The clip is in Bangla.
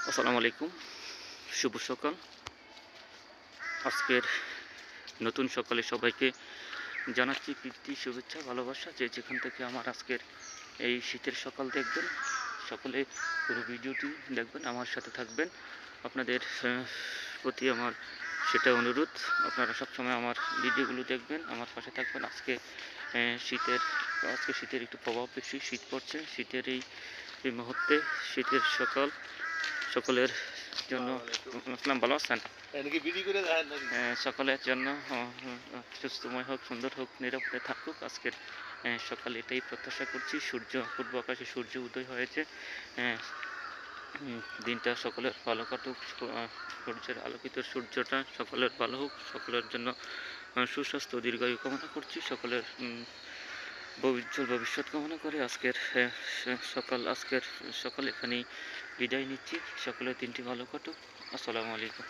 আসসালামু আলাইকুম, শুভ সকাল। আজকের নতুন সকালে সবাইকে জানাচ্ছি প্রীতি, শুভেচ্ছা, ভালোবাসা। যে যেখান থেকে আমার আজকের এই শীতের সকাল দেখবেন, সকলে পুরো ভিডিওটি দেখবেন, আমার সাথে থাকবেন। আপনাদের প্রতি আমার সেটা অনুরোধ, আপনারা সবসময় আমার ভিডিওগুলো দেখবেন, আমার পাশে থাকবেন। শীতের একটু প্রভাব বেশি, শীত পড়ছে। শীতের এই মুহূর্তে, শীতের সকাল, সকলের জন্য আসসালাম, ভালো আছেন? সকলের জন্য সুস্থময় হোক, সুন্দর হোক, নিরাপদে থাকুক। আজকের সকালে এটাই প্রত্যাশা করছি। পূর্ব আকাশে সূর্য উদয় হয়েছে। দিনটা সকলের ভালো কাটুক। সূর্যের আলোকিত সূর্যটা সকলের ভালো হোক। সকলের জন্য সুস্বাস্থ্য, দীর্ঘায়ু কামনা করছি। সকলের উজ্জ্বল ভবিষ্যৎ কামনা করে আজকের সকাল এখানেই বিদায় নিচ্ছি। সকলের দিনটি ভালো কাটুক। আসসালামু আলাইকুম।